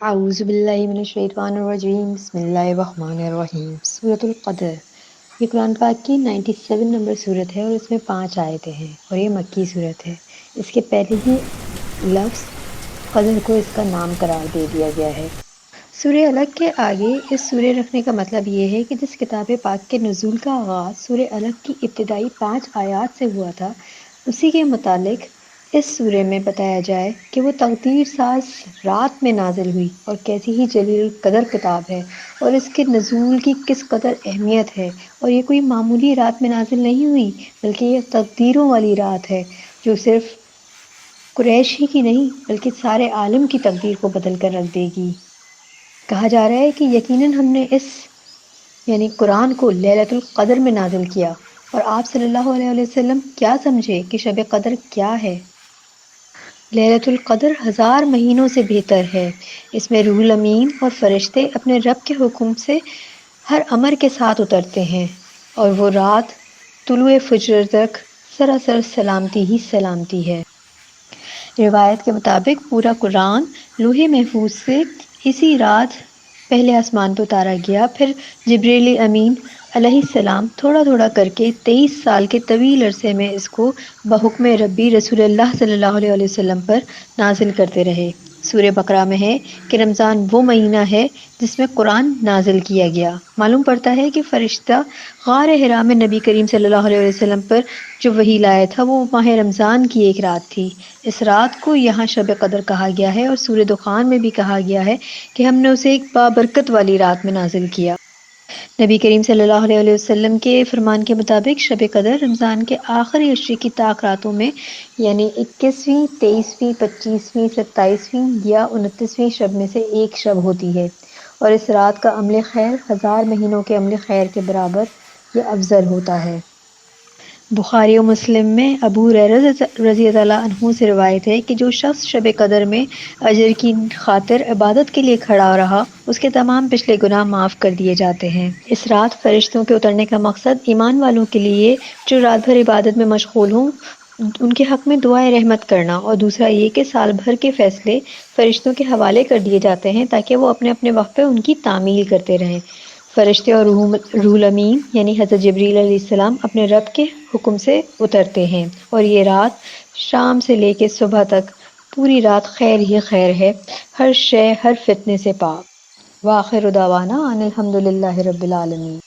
اعوذ باللہ من الشیطان الرجیم بسم اللہ الرحمن الرحیم سورۃ القدر۔ یہ قرآن پاک کی 97 نمبر سورت ہے اور اس میں 5 آیتیں ہیں اور یہ مکی سورت ہے۔ اس کے پہلے ہی لفظ قدر کو اس کا نام قرار دے دیا گیا ہے۔ سورہ الگ کے آگے اس سورہ رکھنے کا مطلب یہ ہے کہ جس کتاب پاک کے نزول کا آغاز سورہ الگ کی ابتدائی 5 آیات سے ہوا تھا، اسی کے متعلق اس سورہ میں بتایا جائے کہ وہ تقدیر ساز رات میں نازل ہوئی اور کیسی ہی جلیل القدر کتاب ہے اور اس کے نزول کی کس قدر اہمیت ہے، اور یہ کوئی معمولی رات میں نازل نہیں ہوئی بلکہ یہ تقدیروں والی رات ہے جو صرف قریش ہی کی نہیں بلکہ سارے عالم کی تقدیر کو بدل کر رکھ دے گی۔ کہا جا رہا ہے کہ یقیناً ہم نے اس یعنی قرآن کو لیلۃ القدر میں نازل کیا، اور آپ صلی اللہ علیہ وسلم کیا سمجھے کہ شب قدر کیا ہے؟ لیلۃ القدر 1000 مہینوں سے بہتر ہے۔ اس میں روح الامین اور فرشتے اپنے رب کے حکم سے ہر امر کے ساتھ اترتے ہیں، اور وہ رات طلوع فجر تک سراسر سلامتی ہی سلامتی ہے۔ روایت کے مطابق پورا قرآن لوح محفوظ سے اسی رات پہلے آسمان پر اتارا گیا، پھر جبریل امین علیہ السلام تھوڑا تھوڑا کر کے 23 سال کے طویل عرصے میں اس کو بحکم ربی رسول اللہ صلی اللہ علیہ وسلم پر نازل کرتے رہے۔ سورہ بقرہ میں ہے کہ رمضان وہ مہینہ ہے جس میں قرآن نازل کیا گیا۔ معلوم پڑتا ہے کہ فرشتہ غار حرا میں نبی کریم صلی اللہ علیہ وسلم پر جو وحی لایا تھا وہ ماہ رمضان کی ایک رات تھی۔ اس رات کو یہاں شب قدر کہا گیا ہے، اور سورہ دخان میں بھی کہا گیا ہے کہ ہم نے اسے ایک بابرکت والی رات میں نازل کیا۔ نبی کریم صلی اللہ علیہ وسلم کے فرمان کے مطابق شب قدر رمضان کے آخری عشرے کی طاق راتوں میں یعنی 21ویں، 23ویں، 25ویں، 27ویں یا 29ویں شب میں سے ایک شب ہوتی ہے، اور اس رات کا عمل خیر 1000 مہینوں کے عمل خیر کے برابر یا افضل ہوتا ہے۔ بخاری و مسلم میں ابو ہریرہ رضی اللہ عنہ سے روایت ہے کہ جو شخص شب قدر میں اجر کی خاطر عبادت کے لیے کھڑا رہا اس کے تمام پچھلے گناہ معاف کر دیے جاتے ہیں۔ اس رات فرشتوں کے اترنے کا مقصد ایمان والوں کے لیے جو رات بھر عبادت میں مشغول ہوں ان کے حق میں دعائے رحمت کرنا، اور دوسرا یہ کہ سال بھر کے فیصلے فرشتوں کے حوالے کر دیے جاتے ہیں تاکہ وہ اپنے اپنے وقت پہ ان کی تعمیل کرتے رہیں۔ فرشتے اور روح الامین یعنی حضرت جبریل علیہ السلام اپنے رب کے حکم سے اترتے ہیں، اور یہ رات شام سے لے کے صبح تک پوری رات خیر ہی خیر ہے، ہر شے ہر فتنے سے پاک۔ وآخر دعوانا ان الحمد للہ رب العالمین۔